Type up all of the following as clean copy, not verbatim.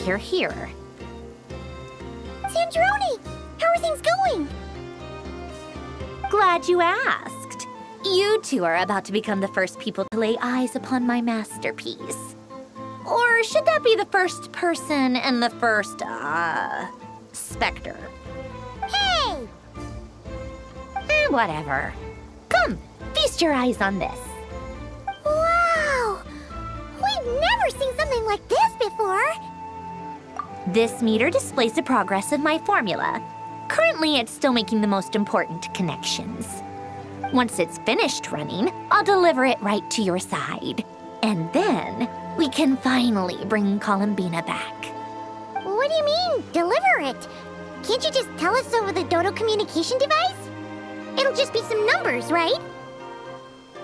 You're here. Sandrone! How are things going? Glad you asked. You two are about to become the first people to lay eyes upon my masterpiece. Or should that be the first person and the first, specter? Hey! Whatever. Come, feast your eyes on this. Wow! We've never seen something like this before! This meter displays the progress of my formula. Currently, it's still making the most important connections. Once it's finished running, I'll deliver it right to your side. And then, we can finally bring Columbina back. What do you mean, deliver it? Can't you just tell us over the Dodo communication device? It'll just be some numbers, right?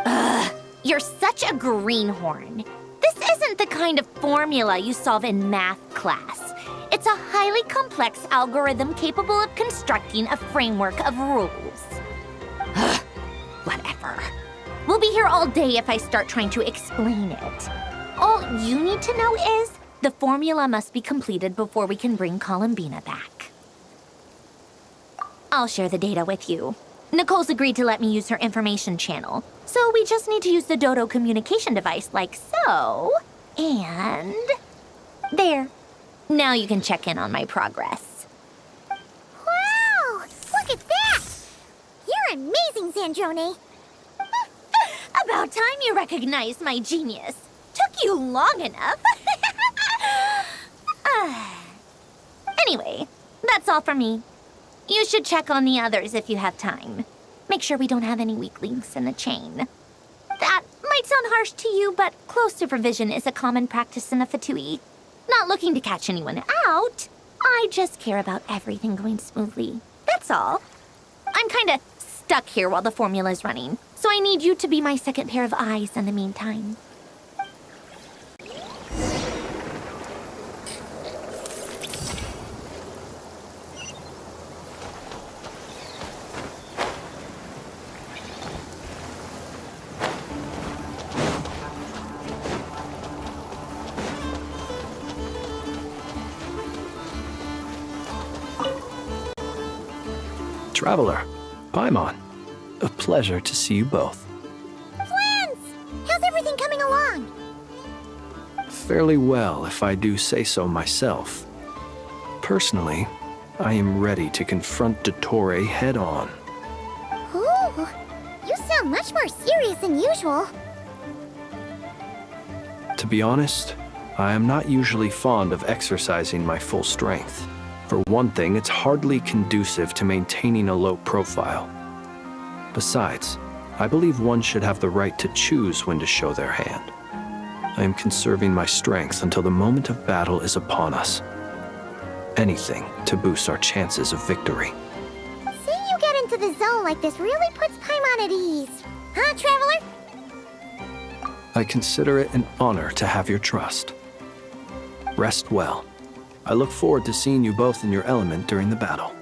Ugh, you're such a greenhorn. This isn't the kind of formula you solve in math class. It's a highly complex algorithm capable of constructing a framework of rules. Ugh, whatever. We'll be here all day if I start trying to explain it. All you need to know is the formula must be completed before we can bring Columbina back. I'll share the data with you. Nicole's agreed to let me use her information channel, so we just need to use the Dodo communication device like so, and there. Now you can check in on my progress. Wow! Look at that! You're amazing, Sandrone! About time you recognized my genius. Took you long enough. Anyway, that's all from me. You should check on the others if you have time. Make sure we don't have any weak links in the chain. That might sound harsh to you, but close supervision is a common practice in a Fatui. Not looking to catch anyone out. I just care about everything going smoothly. That's all. I'm kinda stuck here while the formula's running, so I need you to be my second pair of eyes in the meantime. Traveler, Paimon, a pleasure to see you both. Twins! How's everything coming along? Fairly well, if I do say so myself. Personally, I am ready to confront Dottore head-on. Ooh, you sound much more serious than usual. To be honest, I am not usually fond of exercising my full strength. For one thing, it's hardly conducive to maintaining a low profile. Besides, I believe one should have the right to choose when to show their hand. I am conserving my strength until the moment of battle is upon us. Anything to boost our chances of victory. Seeing you get into the zone like this really puts Paimon at ease. Huh, Traveler? I consider it an honor to have your trust. Rest well. I look forward to seeing you both in your element during the battle.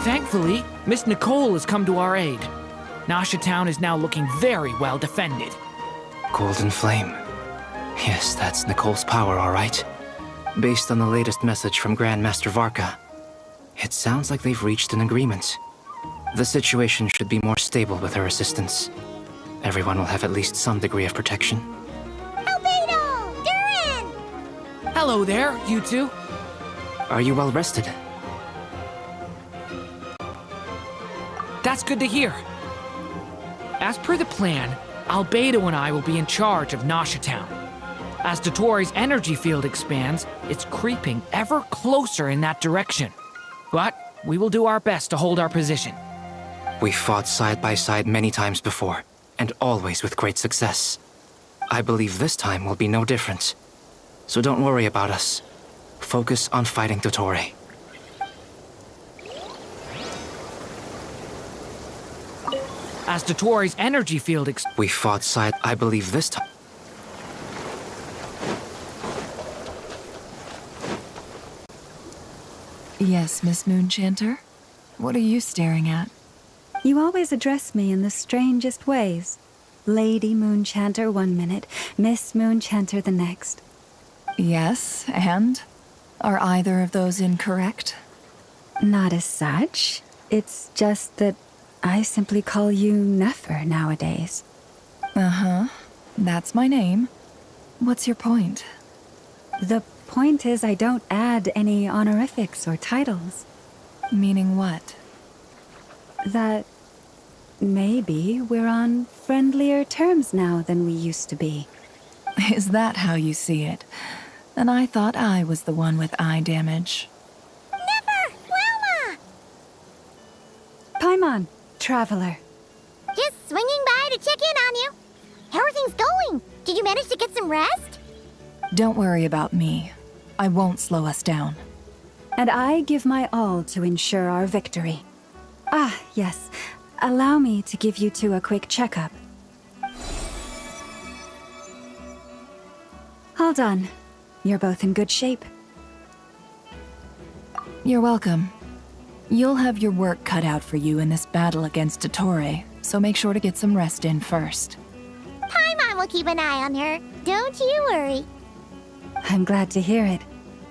Thankfully, Miss Nicole has come to our aid. Nasha Town is now looking very well defended. Golden Flame. Yes, that's Nicole's power, all right. Based on the latest message from Grandmaster Varka, it sounds like they've reached an agreement. The situation should be more stable with her assistance. Everyone will have at least some degree of protection. Albedo! Durin! Hello there, you two. Are you well rested? That's good to hear. As per the plan, Albedo and I will be in charge of Nasha Town. As Dotori's energy field expands, it's creeping ever closer in that direction. But we will do our best to hold our position. We fought side by side many times before, and always with great success. I believe this time will be no different. So don't worry about us. Focus on fighting Dotori. As Dotori's energy field We fought side, I believe this time. Yes, Miss Moonchanter? What are you staring at? You always address me in the strangest ways. Lady Moonchanter 1 minute, Miss Moonchanter the next. Yes, and? Are either of those incorrect? Not as such. It's just that I simply call you Nefer nowadays. Uh-huh. That's my name. What's your point? The point is I don't add any honorifics or titles. Meaning what? That maybe we're on friendlier terms now than we used to be. Is that how you see it? And I thought I was the one with eye damage. Never! Wilma! Paimon, traveler. Just swinging by to check in on you. How are things going? Did you manage to get some rest? Don't worry about me. I won't slow us down. And I give my all to ensure our victory. Ah, yes. Allow me to give you two a quick checkup. All done. You're both in good shape. You're welcome. You'll have your work cut out for you in this battle against Dotori, so make sure to get some rest in first. Paimon will keep an eye on her. Don't you worry. I'm glad to hear it.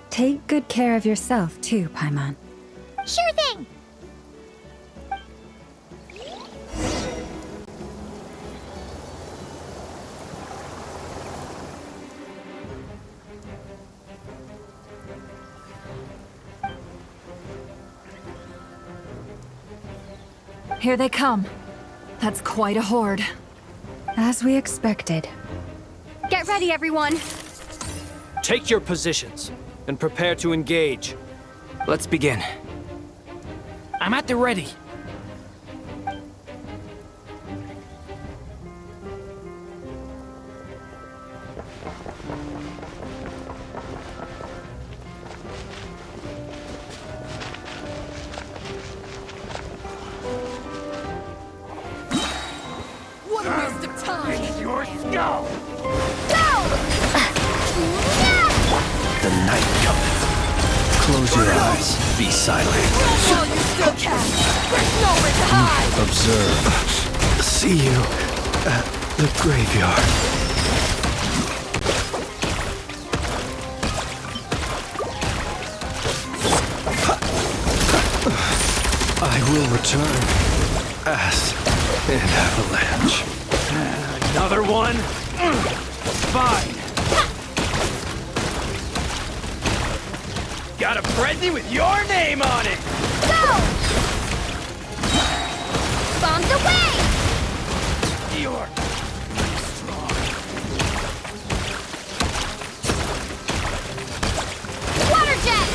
Take good care of yourself, too, Paimon. Sure thing. Here they come. That's quite a horde. As we expected. Get ready, everyone! Take your positions and prepare to engage. Let's begin. I'm at the ready. What a waste of time! Your skull! No! The night cometh. Close your eyes. Be silent. While you still can! There's nowhere to hide! Observe. See you at the graveyard. I will return as an avalanche. Another one? Fine. Got a present with your name on it! Go! Bombs away! You're strong. Water jet!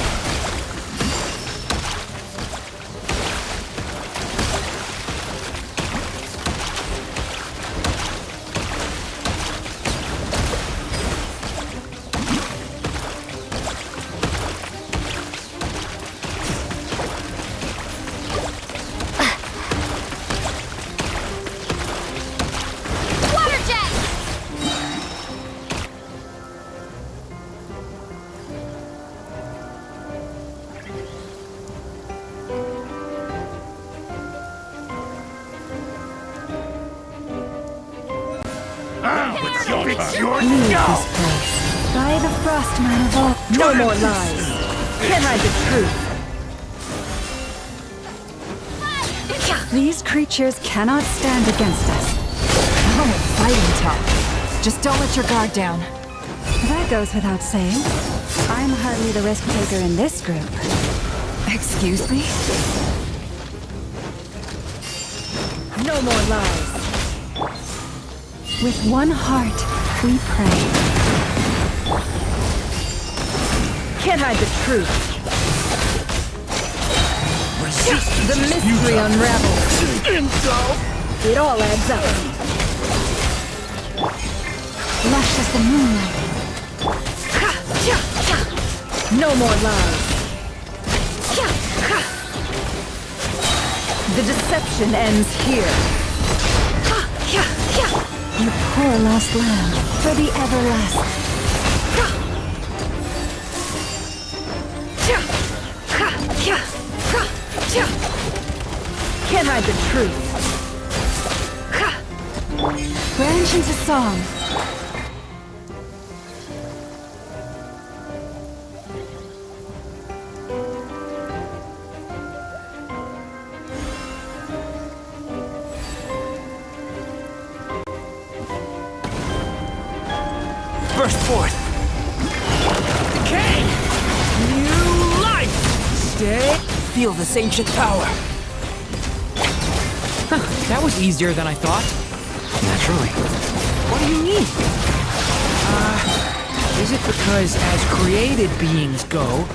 Water jet! Leave this place. By the Frostman of all. No more lies! Can't hide the truth! These creatures cannot stand against us. Oh, fighting talk. Just don't let your guard down. That goes without saying. I'm hardly the risk taker in this group. Excuse me? No more lies! With one heart, we pray. Can't hide the truth. The mystery unravels. It all adds up. Lush as the moonlight. No more lies. The deception ends here. You poor lost lamb, for the everlasting. Can't hide the truth. Branch into song. Burst forth! Decay! New life! Stay! Feel this ancient power! Huh, that was easier than I thought. Naturally. What do you mean? Is it because as created beings go...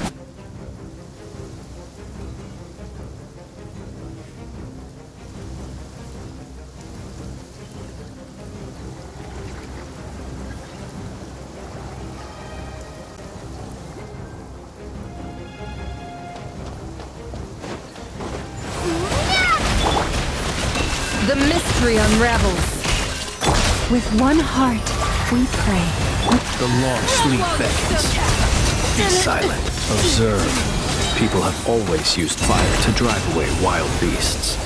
The mystery unravels. With one heart, we pray. The long sleep beckons. Be silent. Observe. People have always used fire to drive away wild beasts.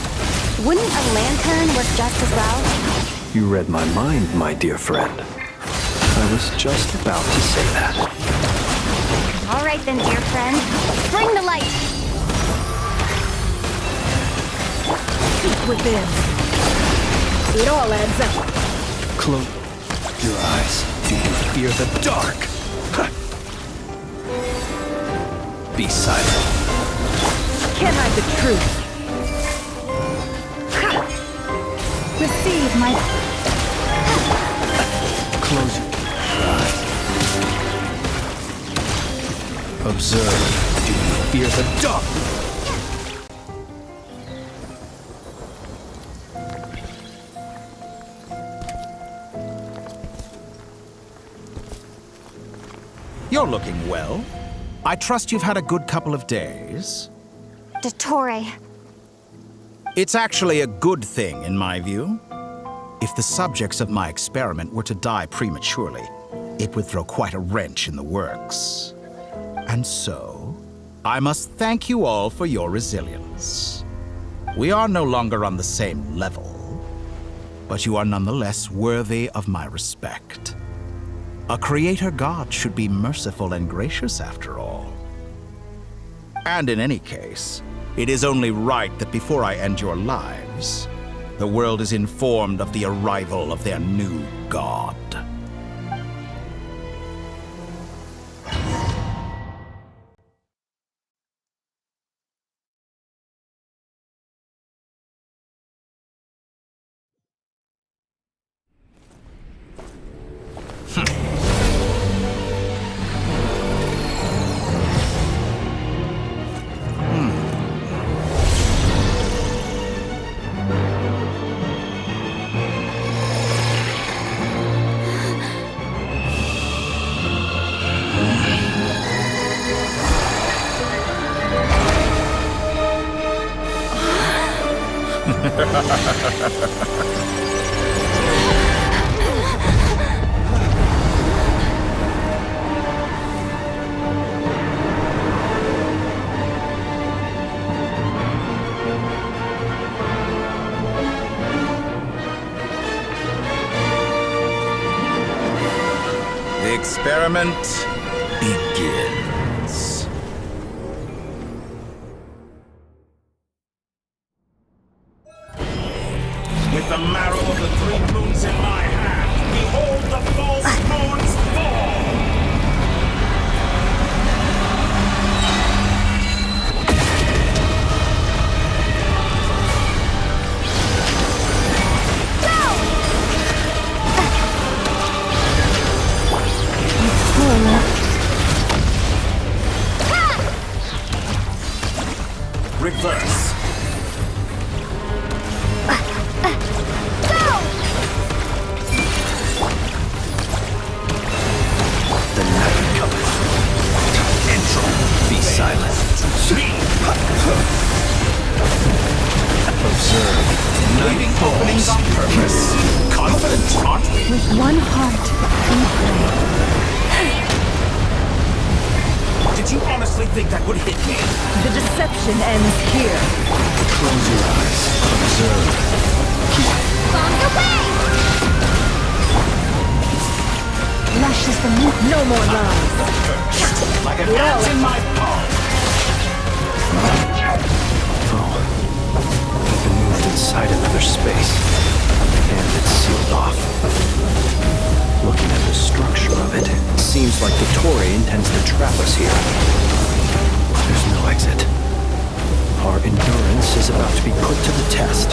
Wouldn't a lantern work just as well? You read my mind, my dear friend. I was just about to say that. All right then, dear friend. Bring the light. Peek within. It all adds up. Close your eyes. Do you fear the dark? Be silent. Can't hide the truth. Receive my... Close your eyes. Observe. Do you fear the dark? You're looking well. I trust you've had a good couple of days. Dottore. It's actually a good thing, in my view. If the subjects of my experiment were to die prematurely, it would throw quite a wrench in the works. And so, I must thank you all for your resilience. We are no longer on the same level, but you are nonetheless worthy of my respect. A creator god should be merciful and gracious after all. And in any case, it is only right that before I end your lives, the world is informed of the arrival of their new god. The experiment begins. With the marrow of the three moons in my hand, behold the false moons fall! Poor Go! The night cometh. Be silent. Observe. Leaving openings on purpose. Confident, aren't we? With one heart, we pray. Did you honestly think that would hit me? The deception ends here. Close your eyes. Observe. Bombs away! Lashes the moon. No more lies. Like an ant in my palm. Oh. We've been moved inside another space. And it's sealed off. Looking at the structure of it, it seems like the Torii intends to trap us here. There's no exit. Our endurance is about to be put to the test.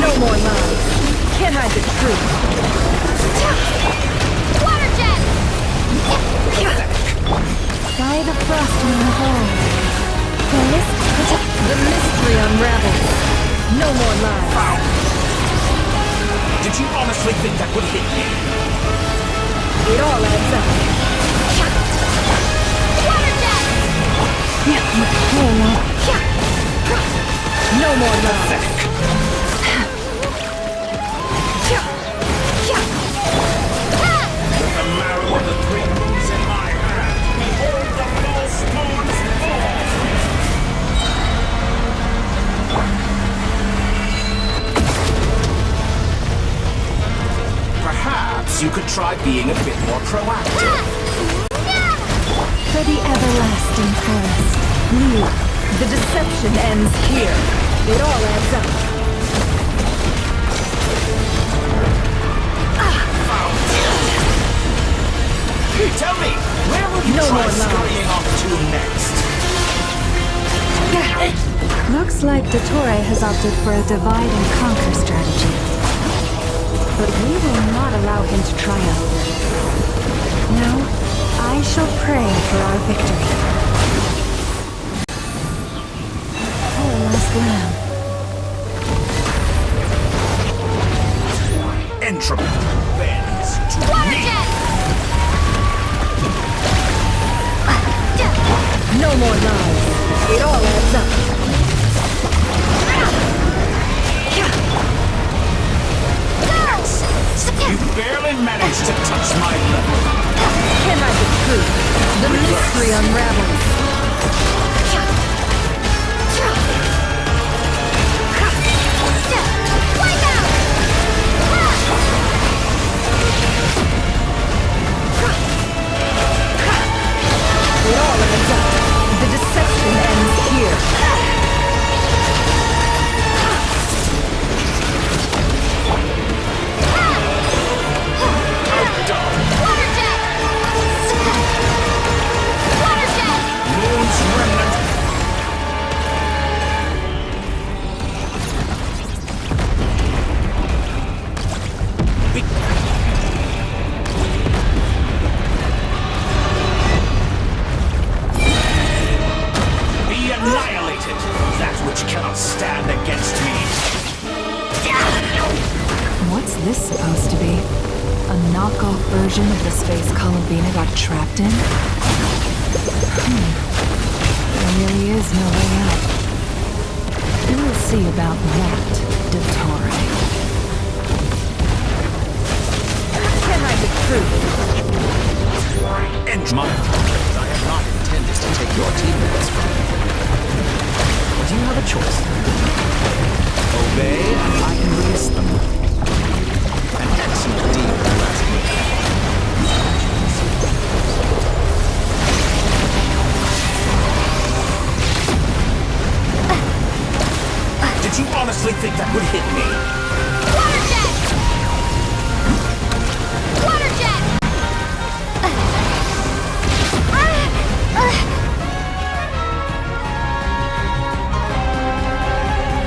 No more lies. Can't hide the truth. Water jet! By the frost in the hall. The mystery unravels. No more lies. Did you honestly think that would hit me? It all adds up. Water jet! No more lies. The marrow of the three moons in my hand. Behold the false moon's fall. Perhaps you could try being a bit more proactive. For the everlasting forest. Leave. The deception ends here. It all adds up. Tell me, where will you No try more lies. scurrying off to next? Looks like Dottore has opted for a divide and conquer strategy. But we will not allow him to triumph. No, I shall pray for our victory. Poor last lamb. Entropy bends to Water me. jet! No more lies. It all adds up. You barely managed to touch my level. Can't hide the truth. The mystery unravels. Wipe out! It all adds up. The deception ends here. Water jet! Water jet! Moon's remnant. Be annihilated, that which cannot stand against me. What's this supposed to be? A knockoff version of the space Columbina got trapped in? There really is no way out. We'll see about that, Dottore. Can't hide the truth. And my I have not intended to take your teammates from you. Do you have a choice? Obey, and I can release them. An excellent deal, you ask me. Did you honestly think that would hit me? Water jet! Water jet!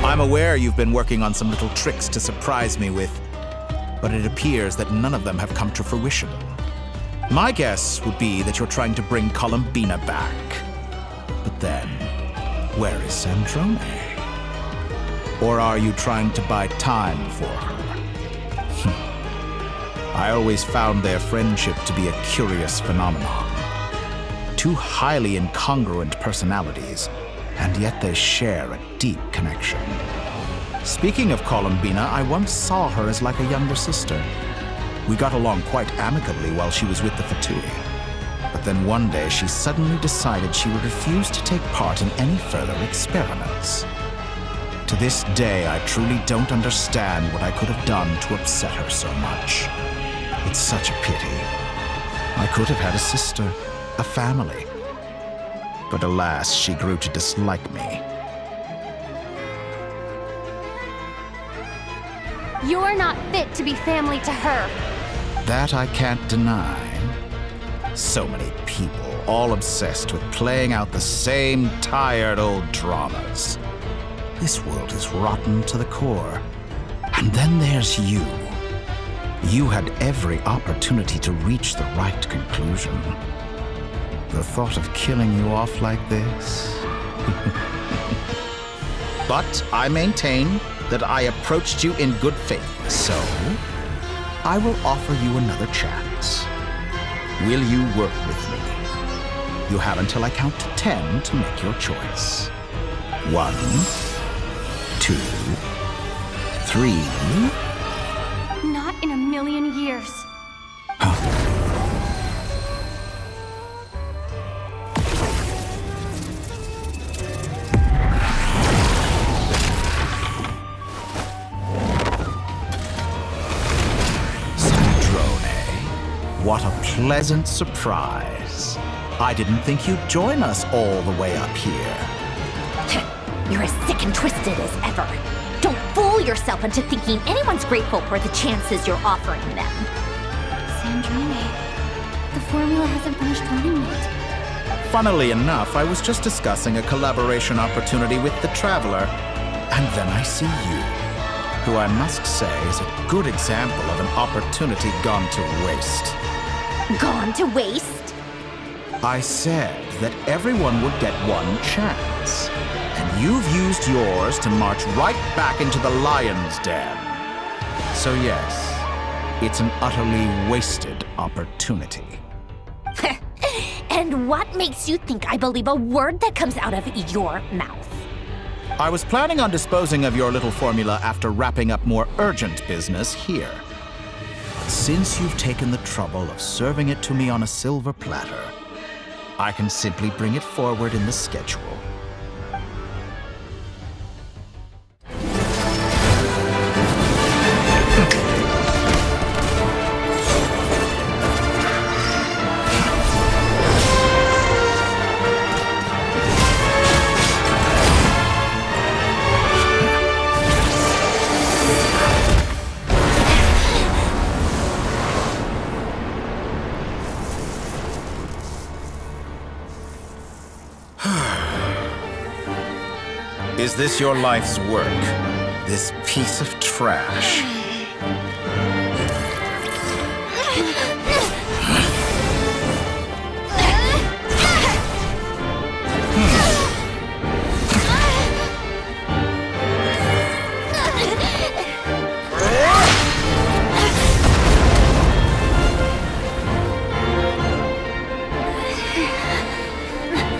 I'm aware you've been working on some little tricks to surprise me with, but it appears that none of them have come to fruition. My guess would be that you're trying to bring Columbina back. But then, where is Sandrone? Or are you trying to buy time for her? I always found their friendship to be a curious phenomenon. Two highly incongruent personalities, and yet they share a deep connection. Speaking of Columbina, I once saw her as like a younger sister. We got along quite amicably while she was with the Fatui. But then one day she suddenly decided she would refuse to take part in any further experiments. To this day, I truly don't understand what I could have done to upset her so much. It's such a pity. I could have had a sister, a family. But alas, she grew to dislike me. You're not fit to be family to her. That I can't deny. So many people, all obsessed with playing out the same tired old dramas. This world is rotten to the core. And then there's you. You had every opportunity to reach the right conclusion. The thought of killing you off like this? But I maintain that I approached you in good faith, so I will offer you another chance. Will you work with me? You have until I count to 10 to make your choice. 1, 2, 3. Not in a million years. What a pleasant surprise. I didn't think you'd join us all the way up here. You're as sick and twisted as ever. Don't fool yourself into thinking anyone's grateful for the chances you're offering them. Sandrone, the formula hasn't finished running yet. Funnily enough, I was just discussing a collaboration opportunity with the Traveler, and then I see you, who I must say is a good example of an opportunity gone to waste. Gone to waste? I said that everyone would get one chance, and you've used yours to march right back into the lion's den. So yes, it's an utterly wasted opportunity. And what makes you think I believe a word that comes out of your mouth? I was planning on disposing of your little formula after wrapping up more urgent business here. Since you've taken the trouble of serving it to me on a silver platter, I can simply bring it forward in the schedule. Is this your life's work? This piece of trash?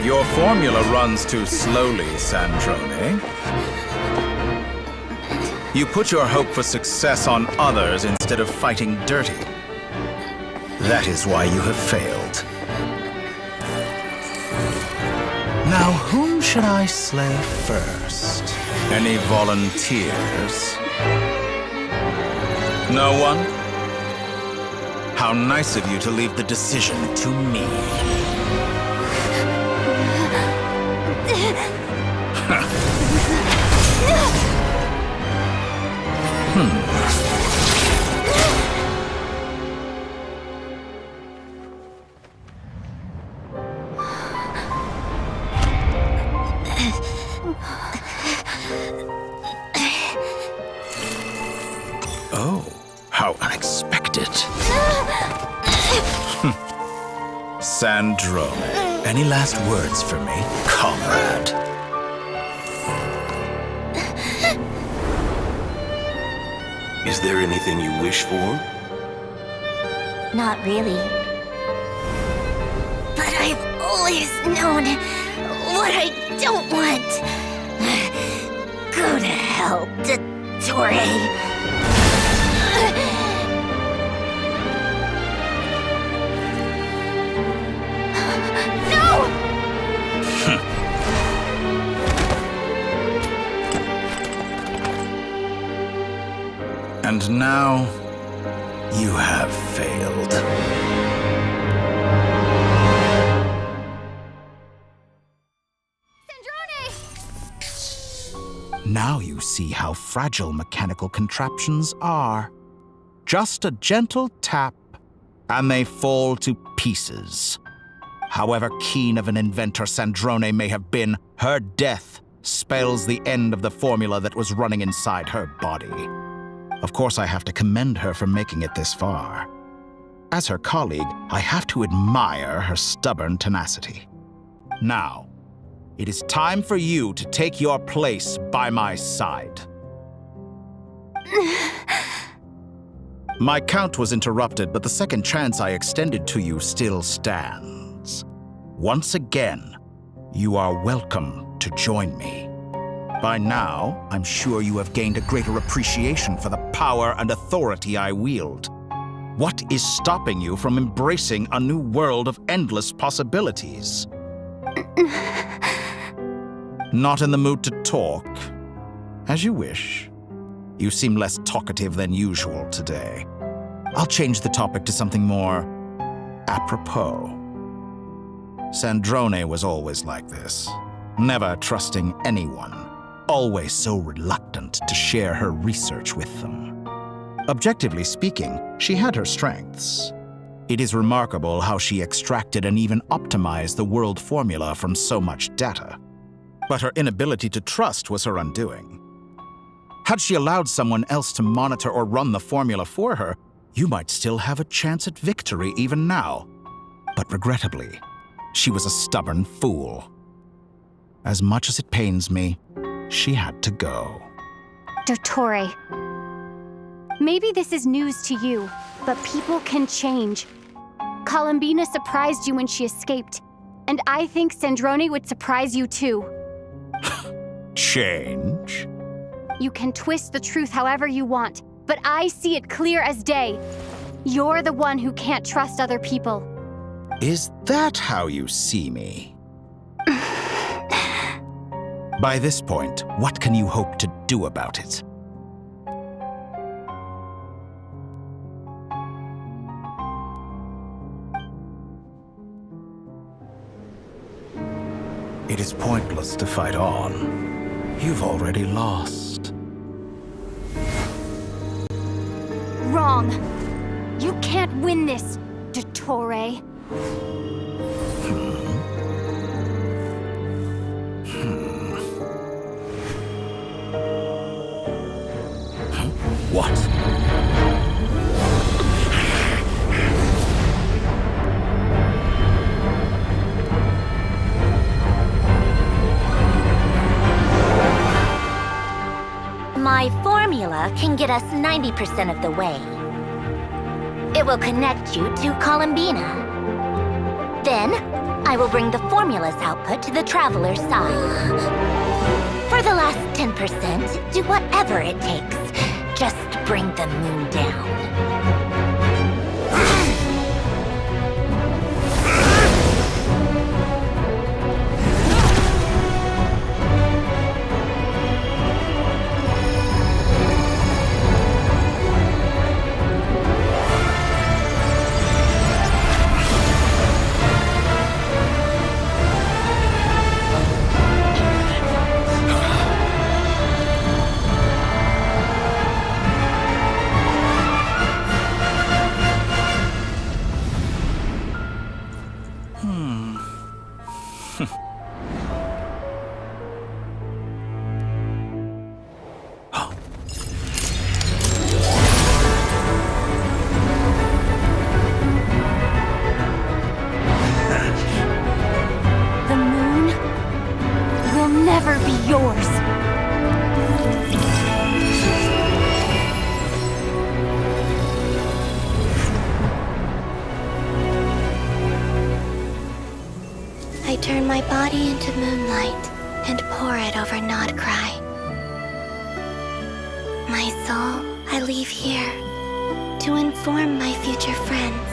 Your formula runs too slowly, Sandrone. You put your hope for success on others instead of fighting dirty. That is why you have failed. Now, whom should I slay first? Any volunteers? No one? How nice of you to leave the decision to me. Oh, how unexpected. Sandrone, any last words for me, comrade? Is there anything you wish for? Not really. But I've always known what I don't want. Go to hell, Dottore. And now, you have failed. Now you see how fragile mechanical contraptions are. Just a gentle tap, and they fall to pieces. However keen of an inventor Sandrone may have been, her death spells the end of the formula that was running inside her body. Of course, I have to commend her for making it this far. As her colleague, I have to admire her stubborn tenacity. Now, it is time for you to take your place by my side. My count was interrupted, but the second chance I extended to you still stands. Once again, you are welcome to join me. By now, I'm sure you have gained a greater appreciation for the power and authority I wield. What is stopping you from embracing a new world of endless possibilities? Not in the mood to talk? As you wish. You seem less talkative than usual today. I'll change the topic to something more apropos. Sandrone was always like this, never trusting anyone. Always so reluctant to share her research with them. Objectively speaking, she had her strengths. It is remarkable how she extracted and even optimized the world formula from so much data. But her inability to trust was her undoing. Had she allowed someone else to monitor or run the formula for her, you might still have a chance at victory even now. But regrettably, she was a stubborn fool. As much as it pains me, she had to go. Dottore, maybe this is news to you, but people can change. Columbina surprised you when she escaped, and I think Sandrone would surprise you too. Change? You can twist the truth however you want, but I see it clear as day. You're the one who can't trust other people. Is that how you see me? By this point, what can you hope to do about it? It is pointless to fight on. You've already lost. Wrong. You can't win this, Dottore. What? My formula can get us 90% of the way. It will connect you to Columbina. Then, I will bring the formula's output to the Traveler's side. For the last 10%, do whatever it takes. Just bring the moon down. yours. I turn my body into moonlight and pour it over Nodcry. My soul, I leave here to inform my future friends.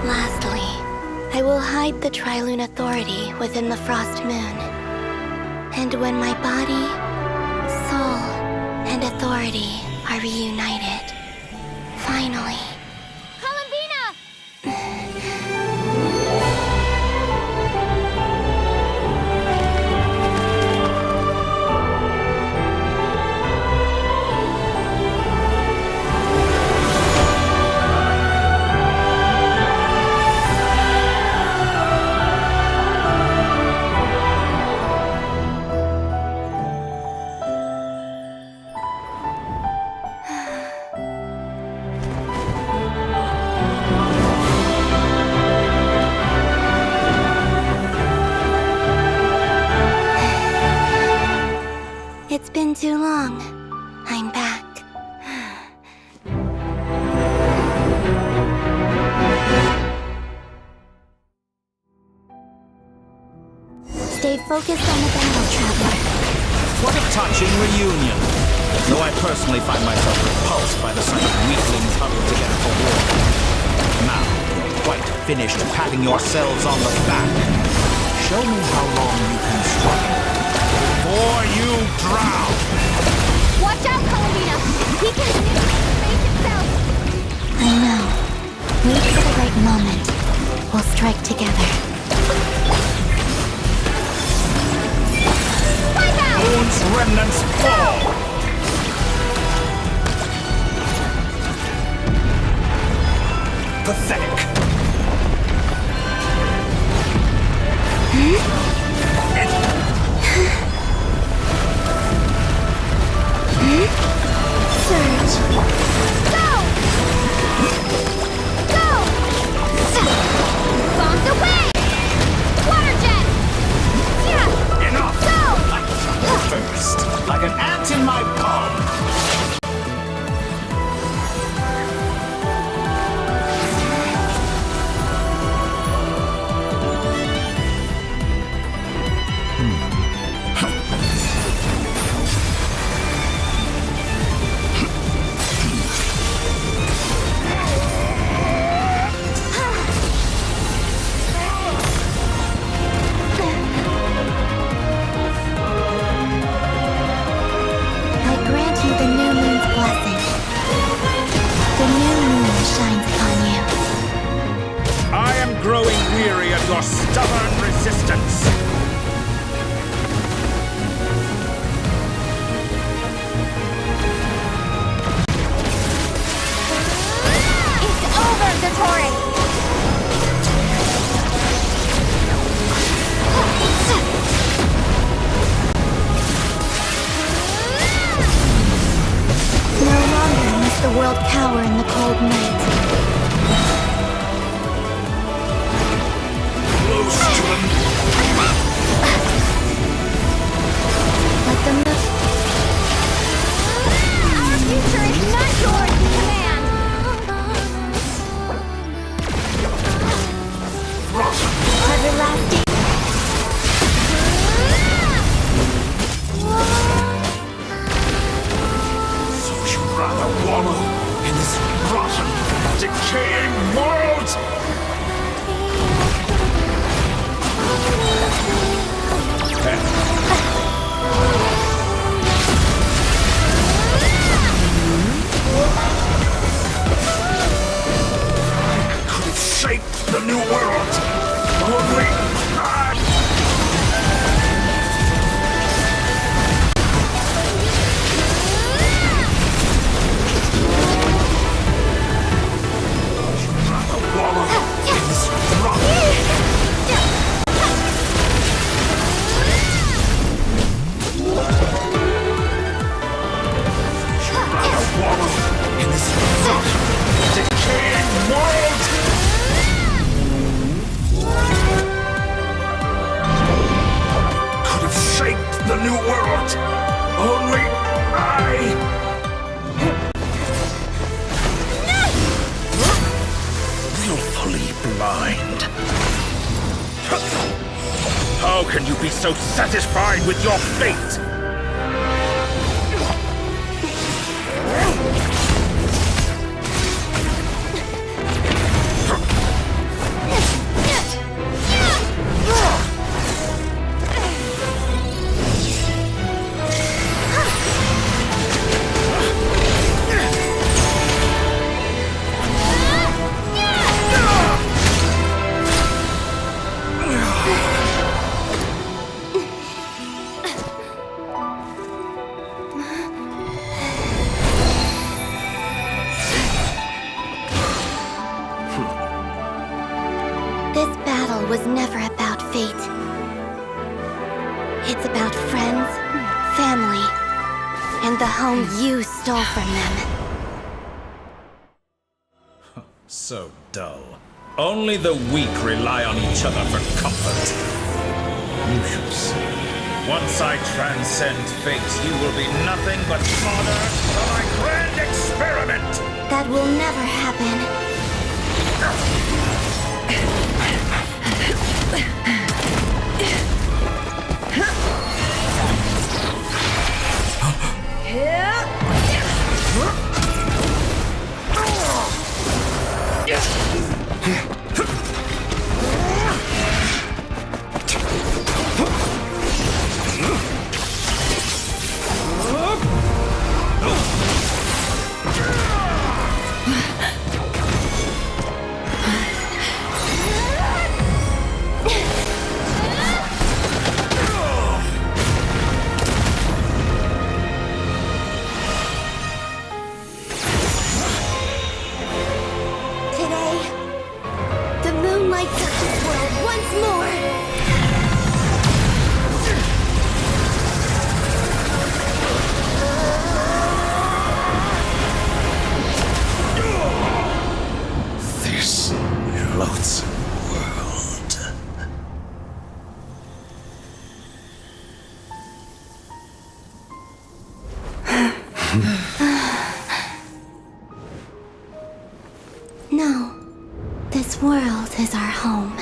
Lastly, I will hide the Trilune Authority within the Frost Moon. And when my body, soul, and authority are reunited, finally... It's been too long. I'm back. Stay focused on the battle, Traveler. What a touching reunion. Though I personally find myself repulsed by the sight of weaklings huddled together for war. Now, you're quite finished patting yourselves on the back. Show me how long you can struggle. Before you drown! Watch out, Columbina! He can face himself! I know. Wait for the right moment. We'll strike together. Find out! Moon's remnants fall! Pathetic. Surge. Go! Go! Bombs away! Water jet! Yeah! Enough! Go! First, like an ant in my palm. Growing weary of your stubborn resistance. It's over, Dottore! No longer must the world cower in the cold night. Let them know. Our future is not yours to command! Everlasting. So you'd rather wallow in this rotten, decaying world? Could have shaped the new world. Only I. You'd rather wallow in this rotten. In this decaying world! mind. How can you be so satisfied with your fate? This battle was never about fate. It's about friends, family, and the home you stole from them. So dull. Only the weak rely on each other for comfort. You shall see. Once I transcend fate, you will be nothing but fodder for my grand experiment! That will never happen. No, this world is our home.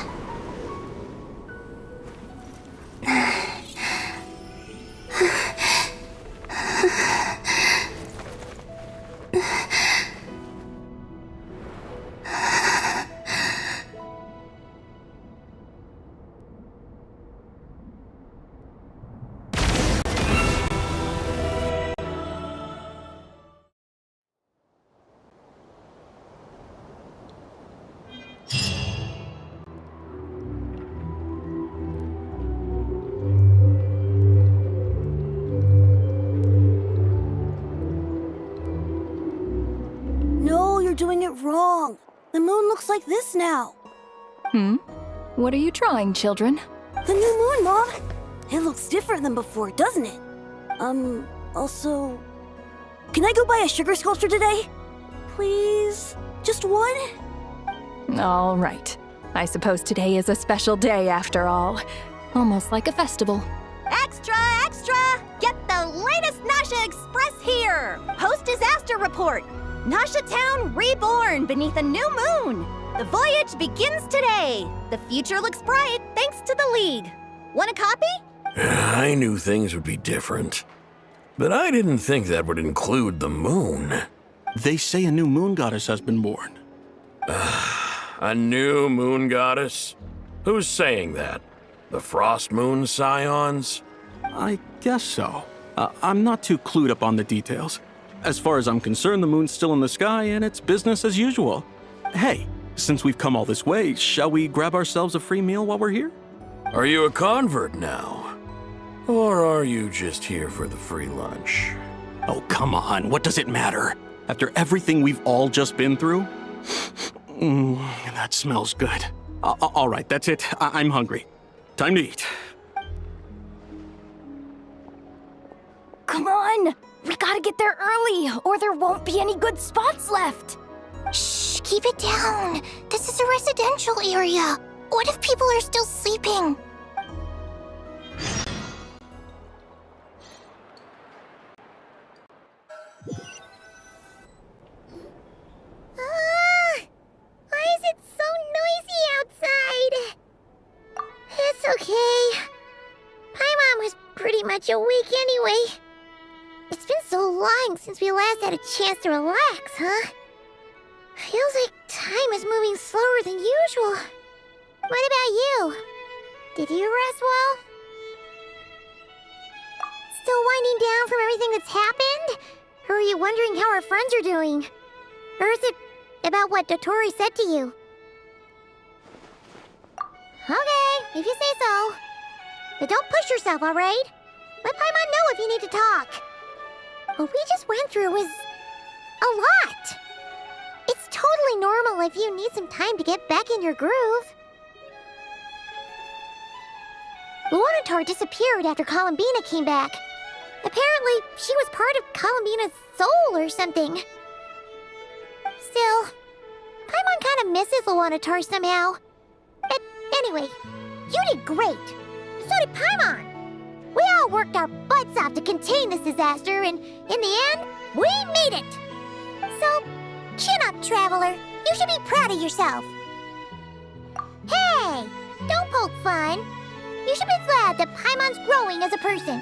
No, you're doing it wrong. The moon looks like this now. What are you trying, children? The new moon, Mom. It looks different than before, doesn't it? Also... Can I go buy a sugar sculpture today? Please? Just one? All right. I suppose today is a special day after all. Almost like a festival. Extra, extra! Get the latest Nasha Express here! Post-disaster report! Nasha Town reborn beneath a new moon! The voyage begins today! The future looks bright thanks to the League. Want a copy? I knew things would be different. But I didn't think that would include the moon. They say a new moon goddess has been born. A new moon goddess? Who's saying that? The Frost Moon Scions? I guess so. I'm not too clued up on the details. As far as I'm concerned, the moon's still in the sky and it's business as usual. Hey, since we've come all this way, shall we grab ourselves a free meal while we're here? Are you a convert now? Or are you just here for the free lunch? Oh, come on. What does it matter? After everything we've all just been through? That smells good. All right, that's it. I'm hungry. Time to eat. Come on! We gotta get there early, or there won't be any good spots left! Shh, keep it down. This is a residential area. What if people are still sleeping? Why is it so noisy outside? Okay. Paimon was pretty much awake anyway. It's been so long since we last had a chance to relax, huh? Feels like time is moving slower than usual. What about you? Did you rest well? Still winding down from everything that's happened? Or are you wondering how our friends are doing? Or is it about what Dotori said to you? Okay, if you say so. But don't push yourself, alright? Let Paimon know if you need to talk. What we just went through was a lot. It's totally normal if you need some time to get back in your groove. Luanatar disappeared after Columbina came back. Apparently, she was part of Columbina's soul or something. Still, Paimon kind of misses Luanatar somehow. But anyway, you did great. So did Paimon. We all worked our butts off to contain this disaster, and in the end, we made it. So, chin up, Traveler. You should be proud of yourself. Hey, don't poke fun. You should be glad that Paimon's growing as a person.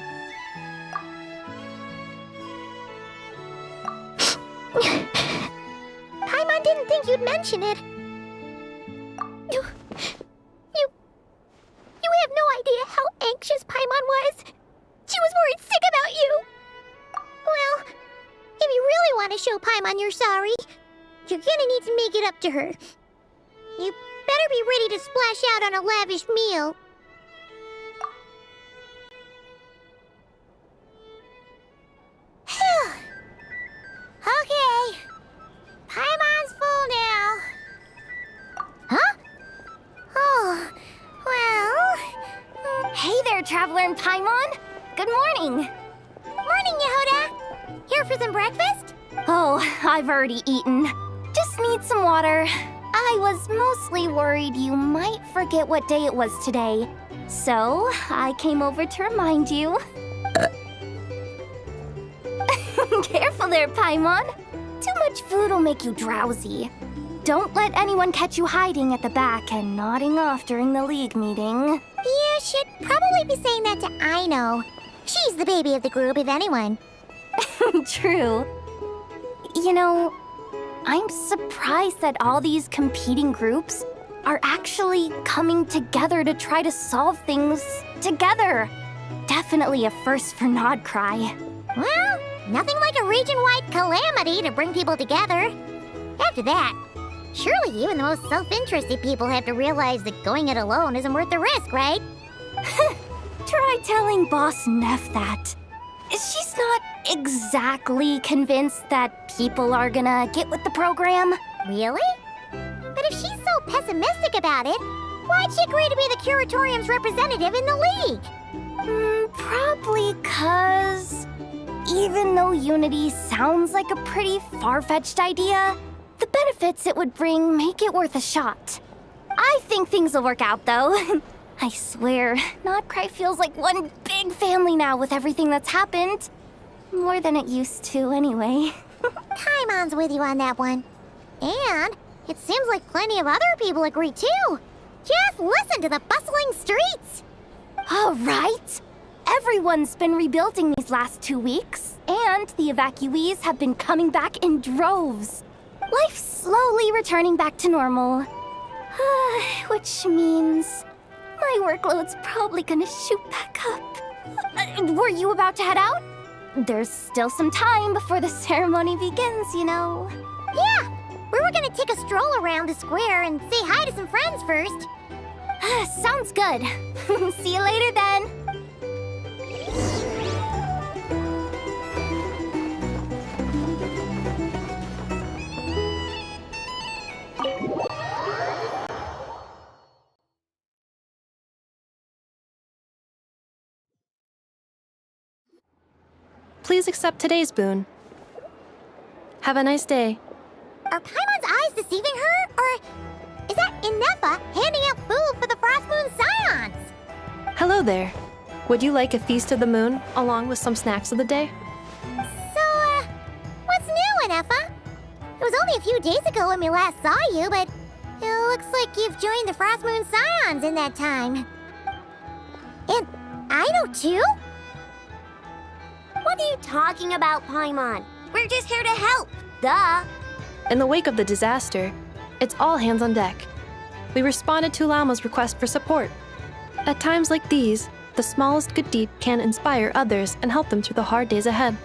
Paimon didn't think you'd mention it. You have no idea how anxious Paimon was. She was worried sick about you. Well, if you really want to show Paimon you're sorry, you're gonna need to make it up to her. You better be ready to splash out on a lavish meal. Okay. Paimon's full now. Huh? Oh, well... Hey there, Traveler and Paimon. Good morning. Morning, Yehuda. Here for some breakfast? Oh, I've already eaten. Just need some water. I was mostly worried you might forget what day it was today. So, I came over to remind you. Careful there, Paimon. Too much food will make you drowsy. Don't let anyone catch you hiding at the back and nodding off during the league meeting. You should probably be saying that to Aino. She's the baby of the group, if anyone. True. You know, I'm surprised that all these competing groups are actually coming together to try to solve things together. Definitely a first for Nodcry. Well, nothing like a region-wide calamity to bring people together. After that, surely even the most self-interested people have to realize that going it alone isn't worth the risk, right? Try telling Boss Neff that. She's not exactly convinced that people are gonna get with the program. Really? But if she's so pessimistic about it, why'd she agree to be the Curatorium's representative in the league? Probably 'cause even though unity sounds like a pretty far-fetched idea, the benefits it would bring make it worth a shot. I think things will work out, though. I swear, Nodcry feels like one big family now with everything that's happened. More than it used to, anyway. Paimon's with you on that one. And it seems like plenty of other people agree, too. Just listen to the bustling streets. All right. Everyone's been rebuilding these last 2 weeks, and the evacuees have been coming back in droves. Life's slowly returning back to normal. Which means my workload's probably gonna shoot back up. Were you about to head out? There's still some time before the ceremony begins, you know. Yeah, we were gonna take a stroll around the square and say hi to some friends first. Sounds good. See you later then. Please accept today's boon. Have a nice day. Are Paimon's eyes deceiving her? Or is that Inefa handing out food for the Frost Moon Scions? Hello there. Would you like a feast of the moon, along with some snacks of the day? So, what's new, Inefa? It was only a few days ago when we last saw you, but it looks like you've joined the Frost Moon Scions in that time. And I know too? What are you talking about, Paimon? We're just here to help. Duh. In the wake of the disaster, it's all hands on deck. We responded to Lama's request for support. At times like these, the smallest good deed can inspire others and help them through the hard days ahead.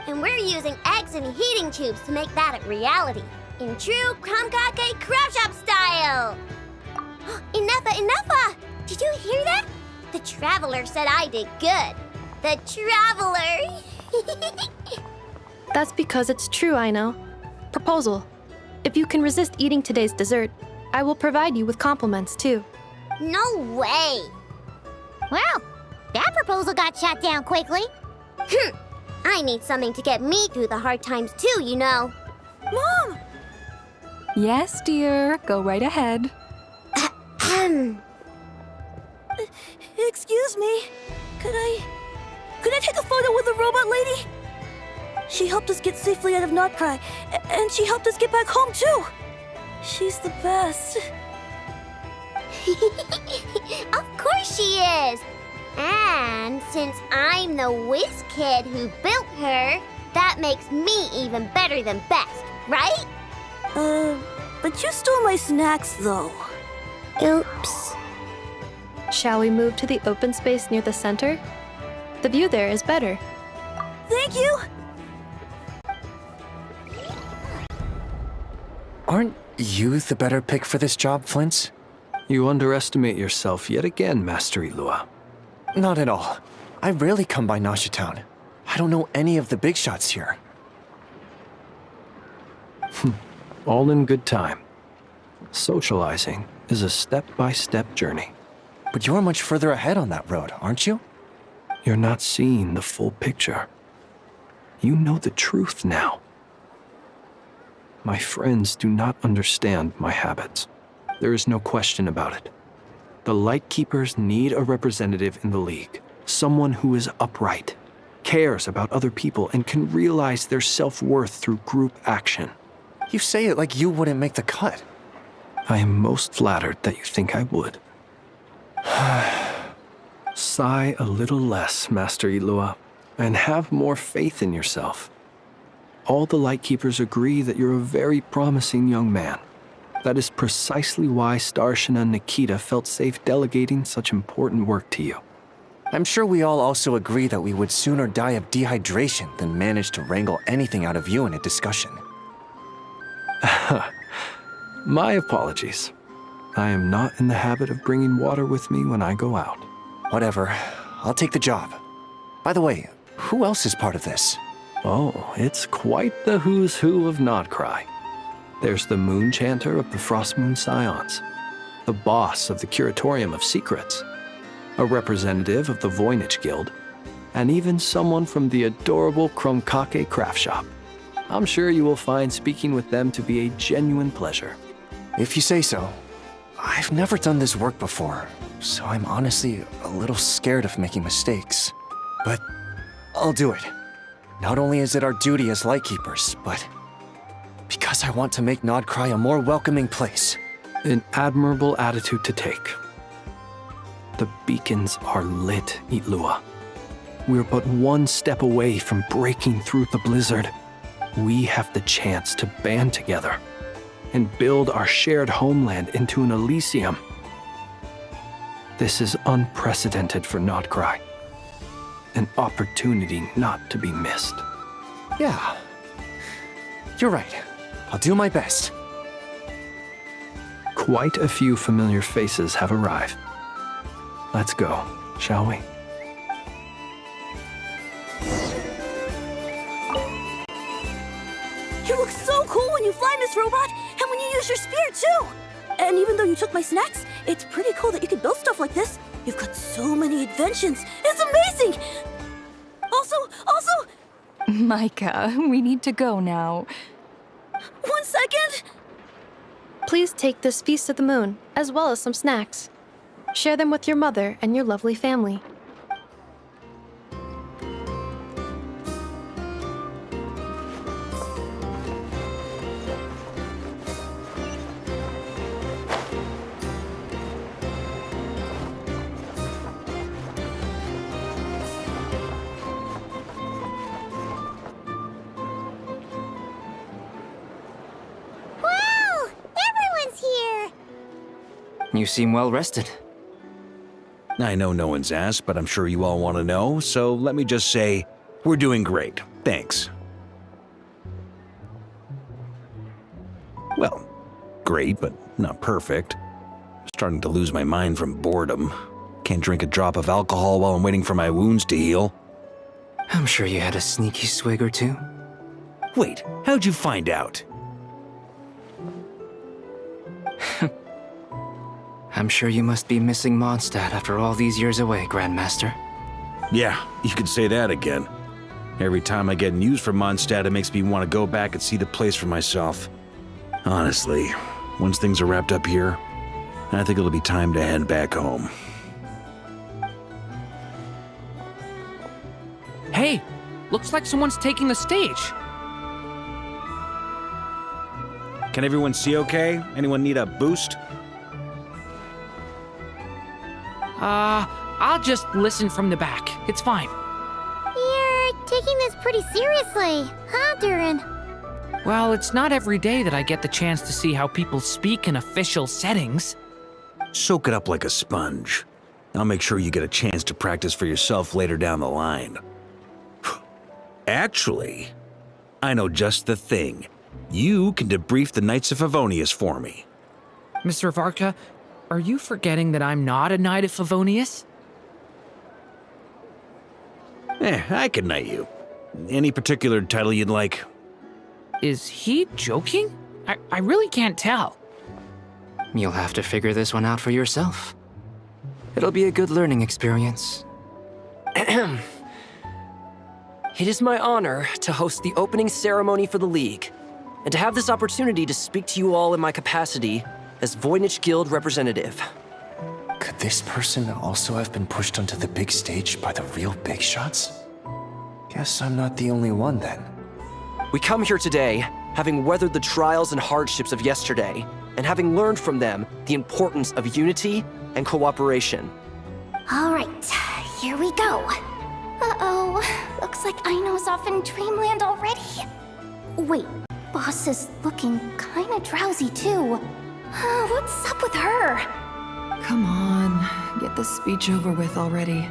And we're using eggs and heating tubes to make that a reality. In true Kromkake Craft Shop style! Enough! Did you hear that? The Traveler said I did good. The Traveler! That's because it's true, I know. Proposal. If you can resist eating today's dessert, I will provide you with compliments too. No way! Well, that proposal got shot down quickly. I need something to get me through the hard times too, you know. Mom! Yes, dear. Go right ahead. Excuse me. Could I take a photo with the robot lady? She helped us get safely out of Notcry, and she helped us get back home too. She's the best. Of course she is. And since I'm the whiz kid who built her, that makes me even better than best, right? But you stole my snacks though. Oops. Shall we move to the open space near the center? The view there is better. Thank you. Aren't you the better pick for this job, Flint? You underestimate yourself yet again, Master Ilua. Not at all. I rarely come by Nasha Town. I don't know any of the big shots here. All in good time. Socializing is a step-by-step journey. But you're much further ahead on that road, aren't you? You're not seeing the full picture. You know the truth now. My friends do not understand my habits. There is no question about it. The Lightkeepers need a representative in the League. Someone who is upright, cares about other people, and can realize their self-worth through group action. You say it like you wouldn't make the cut. I am most flattered that you think I would. Sigh a little less, Master Ilua, and have more faith in yourself. All the Lightkeepers agree that you're a very promising young man. That is precisely why Starshina and Nikita felt safe delegating such important work to you. I'm sure we all also agree that we would sooner die of dehydration than manage to wrangle anything out of you in a discussion. My apologies. I am not in the habit of bringing water with me when I go out. Whatever. I'll take the job. By the way, who else is part of this? Oh, it's quite the who's who of Notcry. There's the Moon Chanter of the Frostmoon Scions, the boss of the Curatorium of Secrets, a representative of the Voynich Guild, and even someone from the adorable Kromkake Craft Shop. I'm sure you will find speaking with them to be a genuine pleasure. If you say so. I've never done this work before, so I'm honestly a little scared of making mistakes. But I'll do it. Not only is it our duty as Lightkeepers, but because I want to make Notcry a more welcoming place. An admirable attitude to take. The beacons are lit, Ilua. We're but one step away from breaking through the blizzard. We have the chance to band together and build our shared homeland into an Elysium. This is unprecedented for Notcry. An opportunity not to be missed. Yeah. You're right. I'll do my best. Quite a few familiar faces have arrived. Let's go, shall we? You look so cool when you fly, Miss Robot, and when you use your spear too. And even though you took my snacks, it's pretty cool that you can build stuff like this. You've got so many inventions. It's amazing. Also, Micah, we need to go now. 1 second. Please take this Feast of the Moon, as well as some snacks. Share them with your mother and your lovely family. You seem well rested. I know no one's asked, but I'm sure you all want to know, so let me just say, we're doing great. Thanks. Well, great, but not perfect. Starting to lose my mind from boredom. Can't drink a drop of alcohol while I'm waiting for my wounds to heal. I'm sure you had a sneaky swig or two. Wait, how'd you find out? I'm sure you must be missing Mondstadt after all these years away, Grandmaster. Yeah, you could say that again. Every time I get news from Mondstadt, it makes me want to go back and see the place for myself. Honestly, once things are wrapped up here, I think it'll be time to head back home. Hey, looks like someone's taking the stage. Can everyone see okay? Anyone need a boost? I'll just listen from the back. It's fine. You're taking this pretty seriously, huh, Durin? Well, it's not every day that I get the chance to see how people speak in official settings. Soak it up like a sponge. I'll make sure you get a chance to practice for yourself later down the line. Actually, I know just the thing. You can debrief the Knights of Favonius for me. Mr. Varka, are you forgetting that I'm not a Knight of Favonius? I can knight you. Any particular title you'd like? Is he joking? I really can't tell. You'll have to figure this one out for yourself. It'll be a good learning experience. It is my honor to host the opening ceremony for the League, and to have this opportunity to speak to you all in my capacity as Voynich Guild representative. Could this person also have been pushed onto the big stage by the real big shots? Guess I'm not the only one then. We come here today, having weathered the trials and hardships of yesterday, and having learned from them the importance of unity and cooperation. All right, here we go. Uh-oh, looks like Aino's off in Dreamland already. Wait, Boss is looking kinda drowsy too. What's up with her? Come on, get this speech over with already.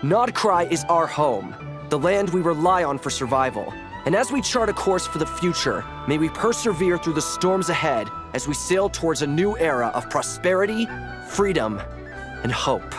Nodcry is our home, the land we rely on for survival. And as we chart a course for the future, may we persevere through the storms ahead as we sail towards a new era of prosperity, freedom, and hope.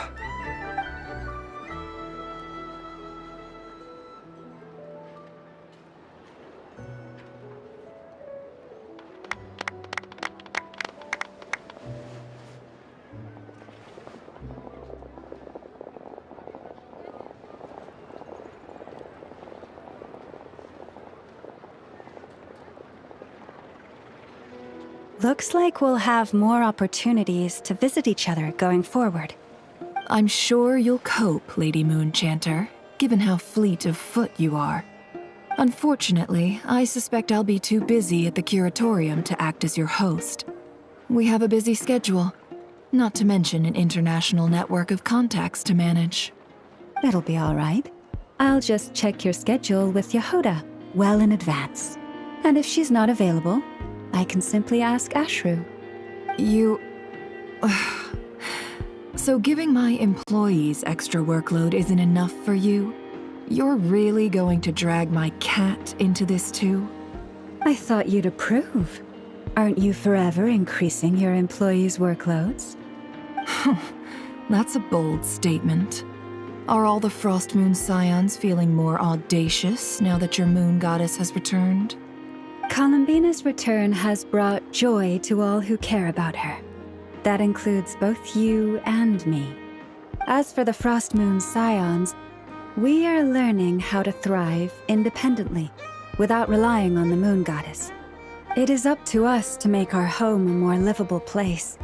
Looks like we'll have more opportunities to visit each other going forward. I'm sure you'll cope, Lady Moonchanter, given how fleet of foot you are. Unfortunately, I suspect I'll be too busy at the Curatorium to act as your host. We have a busy schedule, not to mention an international network of contacts to manage. It'll be all right. I'll just check your schedule with Yehoda well in advance. And if she's not available, I can simply ask Ashru. You... So giving my employees extra workload isn't enough for you? You're really going to drag my cat into this too? I thought you'd approve. Aren't you forever increasing your employees' workloads? That's a bold statement. Are all the Frost Moon Scions feeling more audacious now that your moon goddess has returned? Columbina's return has brought joy to all who care about her. That includes both you and me. As for the Frost Moon Scions, we are learning how to thrive independently, without relying on the moon goddess. It is up to us to make our home a more livable place.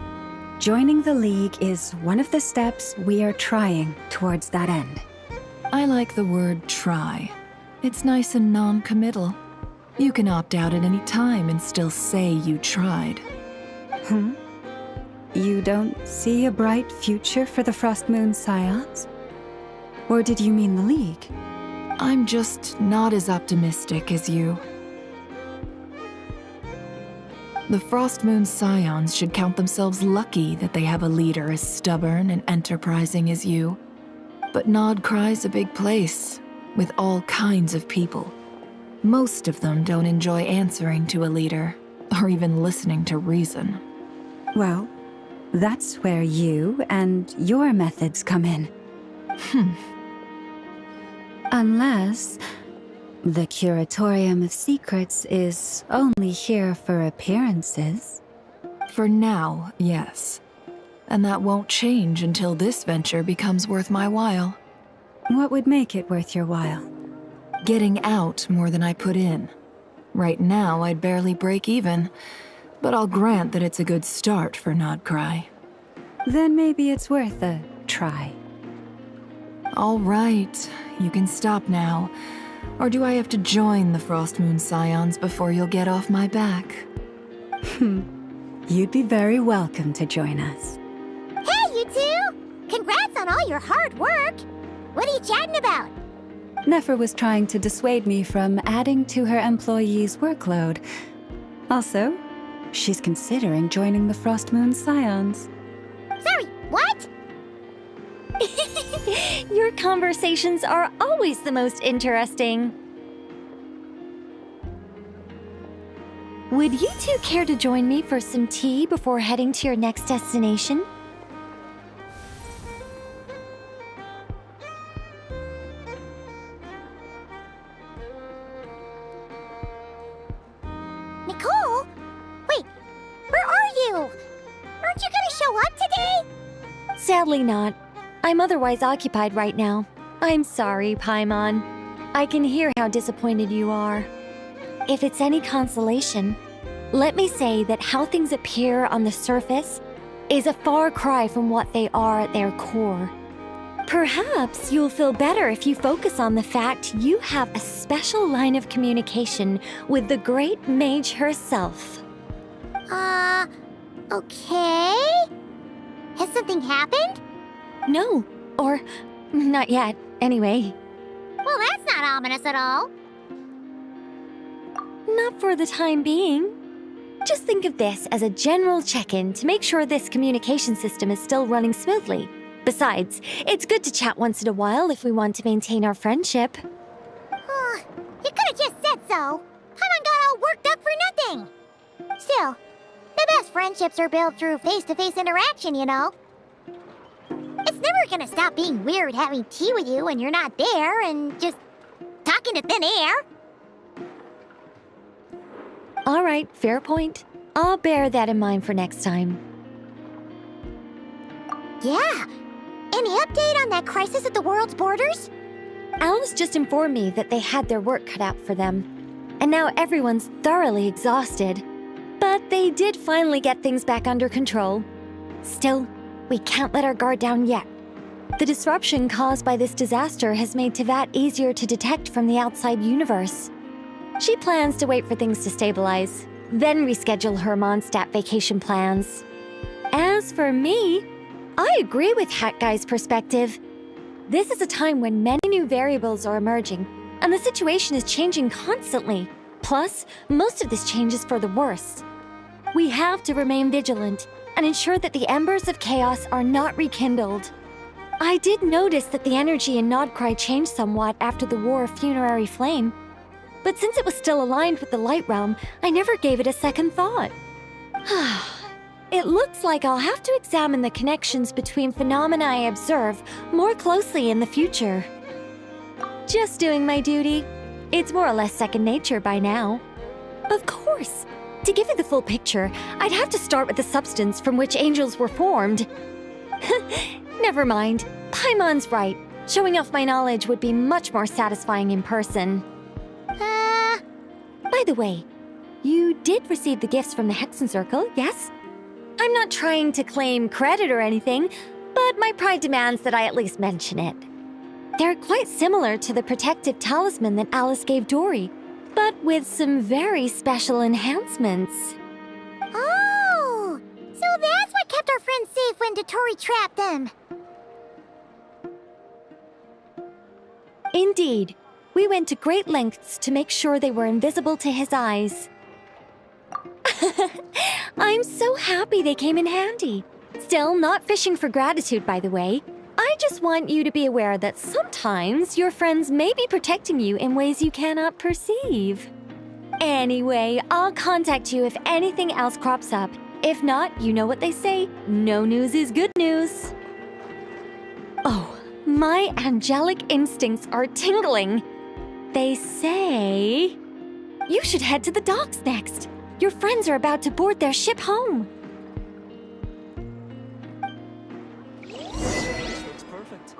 Joining the League is one of the steps we are trying towards that end. I like the word try. It's nice and non-committal. You can opt out at any time and still say you tried. You don't see a bright future for the Frost Moon Scions? Or did you mean the League? I'm just not as optimistic as you. The Frost Moon Scions should count themselves lucky that they have a leader as stubborn and enterprising as you. But Nodcry's a big place, with all kinds of people. Most of them don't enjoy answering to a leader, or even listening to reason. Well, that's where you and your methods come in. Unless the Curatorium of Secrets is only here for appearances. For now, yes. And that won't change until this venture becomes worth my while. What would make it worth your while? Getting out more than I put in. Right now, I'd barely break even, but I'll grant that it's a good start for Nodcry. Then maybe it's worth a try. All right, you can stop now. Or do I have to join the Frost Moon Scions before you'll get off my back? You'd be very welcome to join us. Hey, you two! Congrats on all your hard work! What are you chatting about? Nefer was trying to dissuade me from adding to her employees' workload. Also, she's considering joining the Frost Moon Scions. Sorry, what? Your conversations are always the most interesting. Would you two care to join me for some tea before heading to your next destination? Nicole? Wait, where are you? Aren't you gonna show up today? Sadly not. I'm otherwise occupied right now. I'm sorry, Paimon. I can hear how disappointed you are. If it's any consolation, let me say that how things appear on the surface is a far cry from what they are at their core. Perhaps you'll feel better if you focus on the fact you have a special line of communication with the great mage herself. Okay? Has something happened? No, or not yet, anyway. Well, that's not ominous at all. Not for the time being. Just think of this as a general check-in to make sure this communication system is still running smoothly. Besides, it's good to chat once in a while if we want to maintain our friendship. You could have just said so. Paimon got all worked up for nothing. Still, the best friendships are built through face-to-face interaction, you know. It's never gonna stop being weird having tea with you when you're not there and just talking to thin air. All right, fair point. I'll bear that in mind for next time. Yeah. Any update on that crisis at the world's borders? Alice just informed me that they had their work cut out for them. And now everyone's thoroughly exhausted. But they did finally get things back under control. Still, we can't let our guard down yet. The disruption caused by this disaster has made Tevat easier to detect from the outside universe. She plans to wait for things to stabilize, then reschedule her Mondstadt vacation plans. As for me, I agree with Hat Guy's perspective. This is a time when many new variables are emerging, and the situation is changing constantly. Plus, most of this change is for the worse. We have to remain vigilant and ensure that the embers of chaos are not rekindled. I did notice that the energy in Nodcry changed somewhat after the War of Funerary Flame, but since it was still aligned with the Light Realm, I never gave it a second thought. It looks like I'll have to examine the connections between phenomena I observe more closely in the future. Just doing my duty. It's more or less second nature by now. Of course, to give you the full picture, I'd have to start with the substance from which angels were formed. Never mind. Paimon's right. Showing off my knowledge would be much more satisfying in person. By the way, you did receive the gifts from the Hexen Circle, yes? I'm not trying to claim credit or anything, but my pride demands that I at least mention it. They're quite similar to the protective talisman that Alice gave Dory, but with some very special enhancements. Oh! So that's what kept our friends safe when Dotori trapped them. Indeed. We went to great lengths to make sure they were invisible to his eyes. I'm so happy they came in handy. Still, not fishing for gratitude, by the way. I just want you to be aware that sometimes your friends may be protecting you in ways you cannot perceive. Anyway, I'll contact you if anything else crops up. If not, you know what they say, no news is good news. Oh, my angelic instincts are tingling. They say you should head to the docks next. Your friends are about to board their ship home. Looks perfect.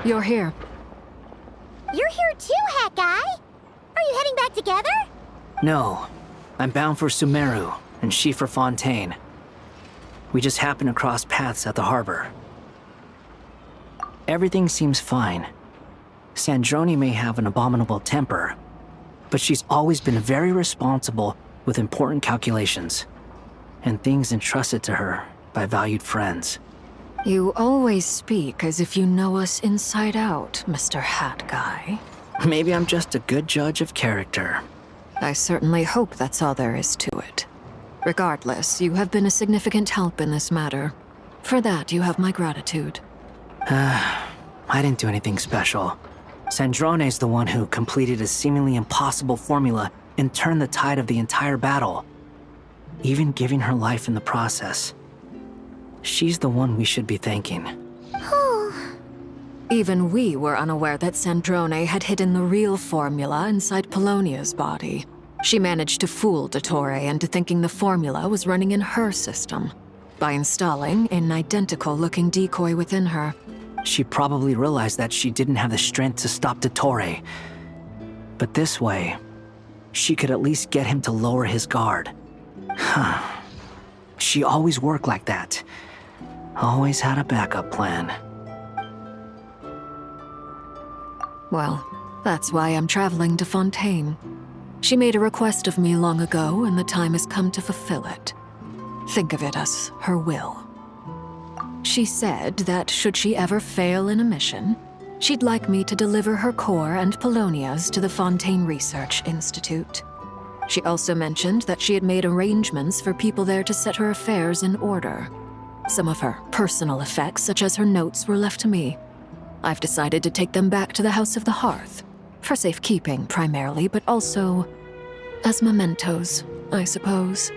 You're here. You're here too, Hat Guy. Are you heading back together? No, I'm bound for Sumeru, and she for Fontaine. We just happened to cross paths at the harbor. Everything seems fine. Sandrone may have an abominable temper, but she's always been very responsible with important calculations, and things entrusted to her by valued friends. You always speak as if you know us inside out, Mr. Hat Guy. Maybe I'm just a good judge of character. I certainly hope that's all there is to it. Regardless, you have been a significant help in this matter. For that, you have my gratitude. I didn't do anything special. Sandrone's the one who completed a seemingly impossible formula and turned the tide of the entire battle, even giving her life in the process. She's the one we should be thanking. Even we were unaware that Sandrone had hidden the real formula inside Polonia's body. She managed to fool Dottore into thinking the formula was running in her system by installing an identical-looking decoy within her. She probably realized that she didn't have the strength to stop Dottore. But this way, she could at least get him to lower his guard. She always worked like that. Always had a backup plan. Well, that's why I'm traveling to Fontaine. She made a request of me long ago, and the time has come to fulfill it. Think of it as her will. She said that should she ever fail in a mission, she'd like me to deliver her core and Polonia's to the Fontaine Research Institute. She also mentioned that she had made arrangements for people there to set her affairs in order. Some of her personal effects, such as her notes, were left to me. I've decided to take them back to the House of the Hearth, for safekeeping primarily, but also as mementos, I suppose.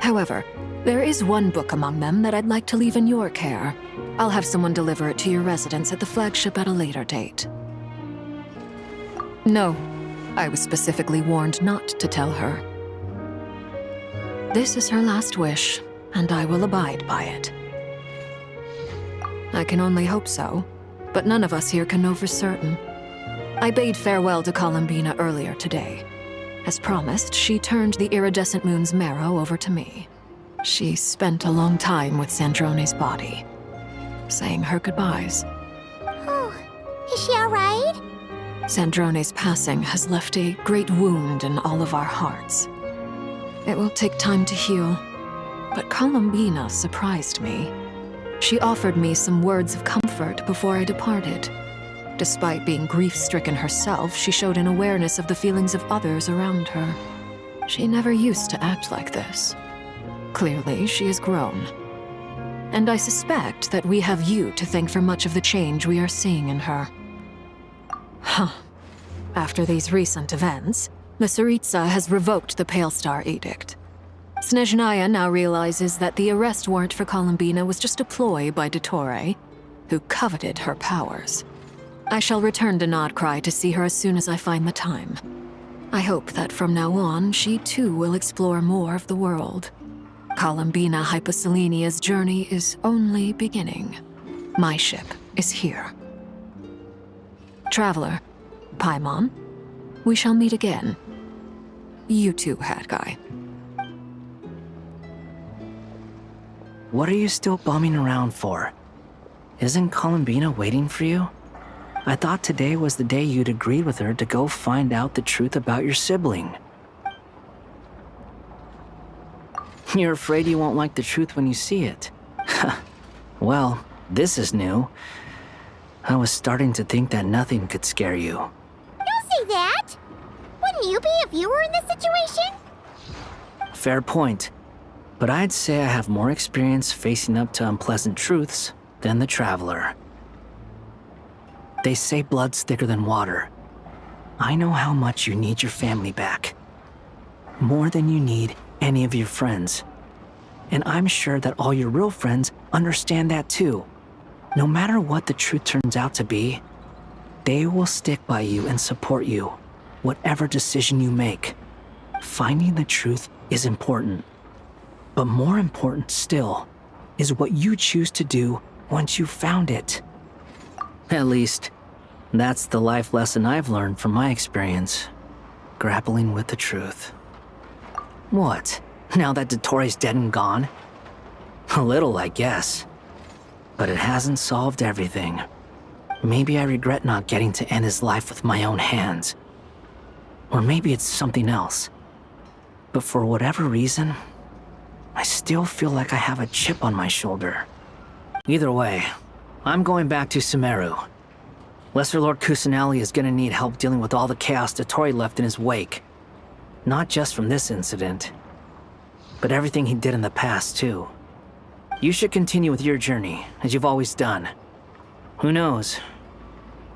However, there is one book among them that I'd like to leave in your care. I'll have someone deliver it to your residence at the flagship at a later date. No, I was specifically warned not to tell her. This is her last wish, and I will abide by it. I can only hope so, but none of us here can know for certain. I bade farewell to Columbina earlier today. As promised, she turned the iridescent moon's marrow over to me. She spent a long time with Sandrone's body, saying her goodbyes. Oh, is she all right? Sandrone's passing has left a great wound in all of our hearts. It will take time to heal, but Columbina surprised me. She offered me some words of comfort before I departed. Despite being grief-stricken herself, she showed an awareness of the feelings of others around her. She never used to act like this. Clearly, she has grown. And I suspect that we have you to thank for much of the change we are seeing in her. After these recent events, the Tsaritsa has revoked the Pale Star Edict. Snezhnaya now realizes that the arrest warrant for Columbina was just a ploy by Dottore, who coveted her powers. I shall return to Nodcry to see her as soon as I find the time. I hope that from now on, she too will explore more of the world. Columbina Hyposelenia's journey is only beginning. My ship is here. Traveler, Paimon, we shall meet again. You too, Hat Guy. What are you still bumming around for? Isn't Columbina waiting for you? I thought today was the day you'd agreed with her to go find out the truth about your sibling. You're afraid you won't like the truth when you see it. Well, this is new. I was starting to think that nothing could scare you. Don't say that! Wouldn't you be if you were in this situation? Fair point. But I'd say I have more experience facing up to unpleasant truths than the Traveler. They say blood's thicker than water. I know how much you need your family back. More than you need any of your friends. And I'm sure that all your real friends understand that too. No matter what the truth turns out to be, they will stick by you and support you, whatever decision you make. Finding the truth is important. But more important still is what you choose to do once you've found it. At least, that's the life lesson I've learned from my experience, grappling with the truth. What? Now that Dottoro's dead and gone? A little, I guess. But it hasn't solved everything. Maybe I regret not getting to end his life with my own hands. Or maybe it's something else. But for whatever reason, I still feel like I have a chip on my shoulder. Either way, I'm going back to Sumeru. Lesser Lord Kusanali is gonna need help dealing with all the chaos Dottori left in his wake. Not just from this incident, but everything he did in the past, too. You should continue with your journey, as you've always done. Who knows?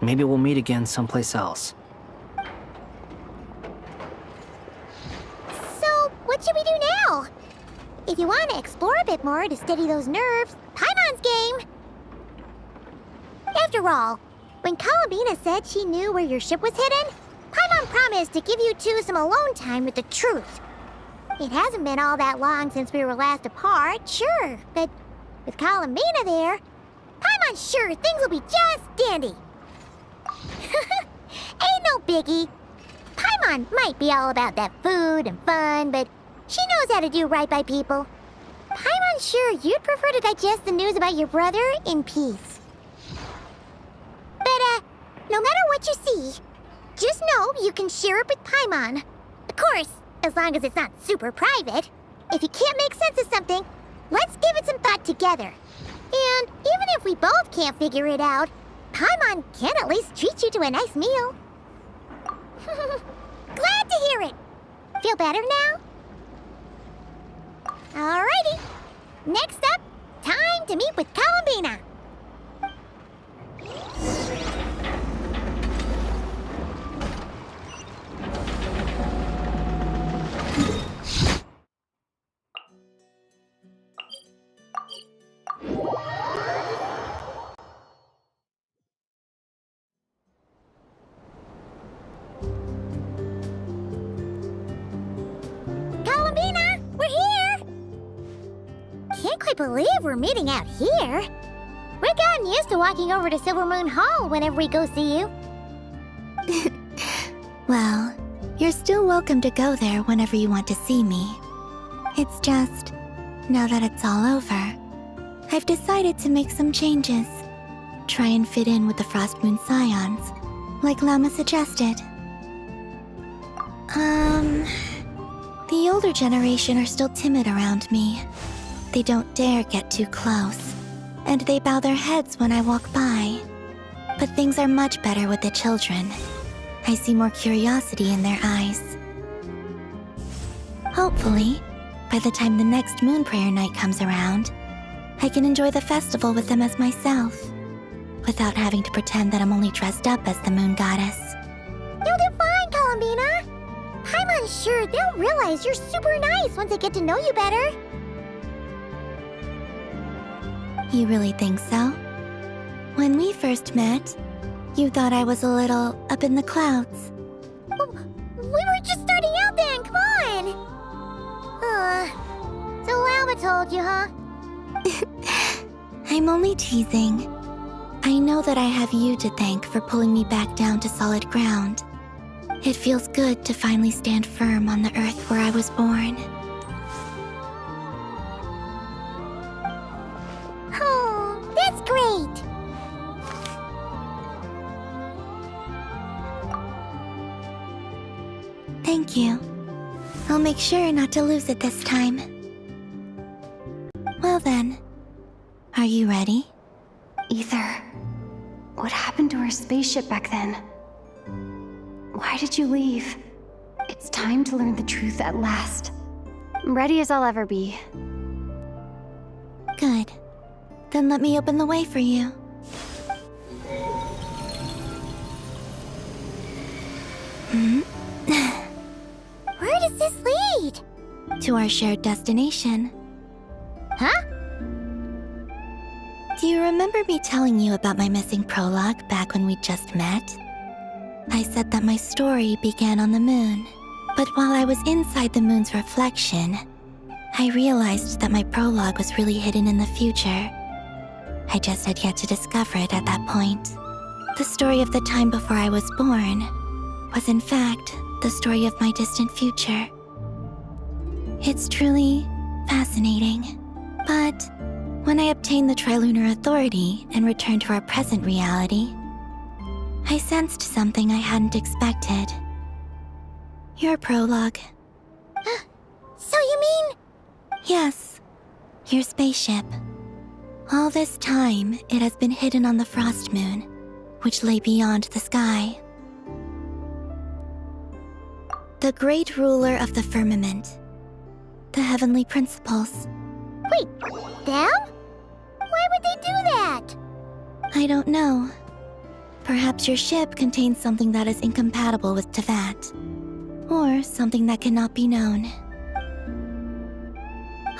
Maybe we'll meet again someplace else. So, what should we do now? If you want to explore a bit more to steady those nerves, Paimon's game! After all, when Columbina said she knew where your ship was hidden, Paimon promised to give you two some alone time with the truth. It hasn't been all that long since we were last apart, sure, but with Columbina there, Paimon's sure things will be just dandy. Ain't no biggie. Paimon might be all about that food and fun, but she knows how to do right by people. Paimon's sure you'd prefer to digest the news about your brother in peace. But, no matter what you see, just know you can share it with Paimon. Of course, as long as it's not super private. If you can't make sense of something, let's give it some thought together. And even if we both can't figure it out, Paimon can at least treat you to a nice meal. Glad to hear it. Feel better now? Alrighty. Next up, time to meet with Columbina. Columbina, we're here! Can't quite believe we're meeting out here. We've gotten used to walking over to Silver Moon Hall whenever we go see you. Well, you're still welcome to go there whenever you want to see me. It's just, now that it's all over, I've decided to make some changes. Try and fit in with the Frost Moon Scions, like Lama suggested. The older generation are still timid around me. They don't dare get too close, and they bow their heads when I walk by. But things are much better with the children. I see more curiosity in their eyes. Hopefully, by the time the next Moon Prayer Night comes around, I can enjoy the festival with them as myself, without having to pretend that I'm only dressed up as the Moon Goddess. You'll do fine, Columbina. Paimon's sure they'll realize you're super nice once they get to know you better. You really think so? When we first met, you thought I was a little up in the clouds. We were just told you, huh? I'm only teasing. I know that I have you to thank for pulling me back down to solid ground. It feels good to finally stand firm on the earth where I was born. Oh, that's great! Thank you. I'll make sure not to lose it this time. Well then, are you ready? Ether, what happened to our spaceship back then? Why did you leave? It's time to learn the truth at last. I'm ready as I'll ever be. Good. Then let me open the way for you. Where does this lead? To our shared destination. Huh? Do you remember me telling you about my missing prologue back when we just met? I said that my story began on the moon. But while I was inside the moon's reflection, I realized that my prologue was really hidden in the future. I just had yet to discover it at that point. The story of the time before I was born was in fact the story of my distant future. It's truly fascinating. But when I obtained the Trilunar Authority and returned to our present reality, I sensed something I hadn't expected. Your prologue. So you mean... Yes, your spaceship. All this time, it has been hidden on the Frost Moon, which lay beyond the sky. The great ruler of the firmament. The heavenly principles. Wait, them? Why would they do that? I don't know. Perhaps your ship contains something that is incompatible with Teyvat. Or something that cannot be known.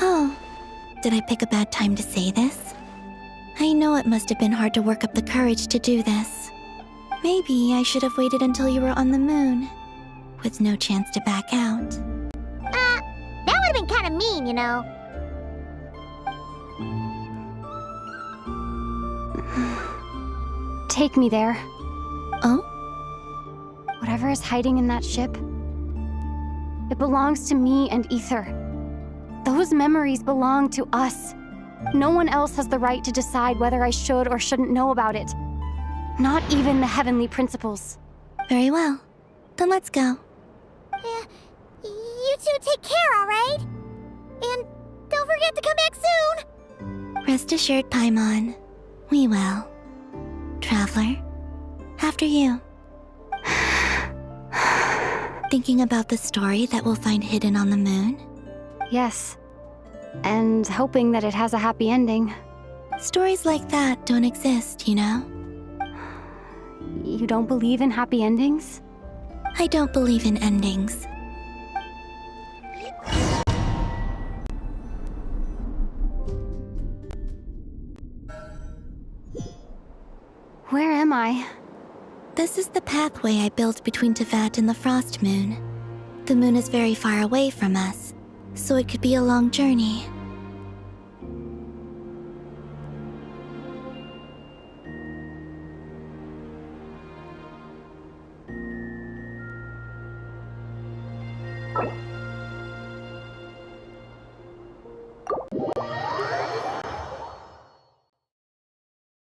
Oh, did I pick a bad time to say this? I know it must have been hard to work up the courage to do this. Maybe I should have waited until you were on the moon, with no chance to back out. That would have been kind of mean, you know. Take me there. Oh? Whatever is hiding in that ship, it belongs to me and Ether. Those memories belong to us. No one else has the right to decide whether I should or shouldn't know about it. Not even the heavenly principles. Very well. Then let's go. You two take care, alright? And don't forget to come back soon! Rest assured, Paimon. We will. Traveler, after you. Thinking about the story that we'll find hidden on the moon? Yes. And hoping that it has a happy ending. Stories like that don't exist, you know? You don't believe in happy endings? I don't believe in endings. Where am I? This is the pathway I built between Teyvat and the Frost Moon. The moon is very far away from us, so it could be a long journey.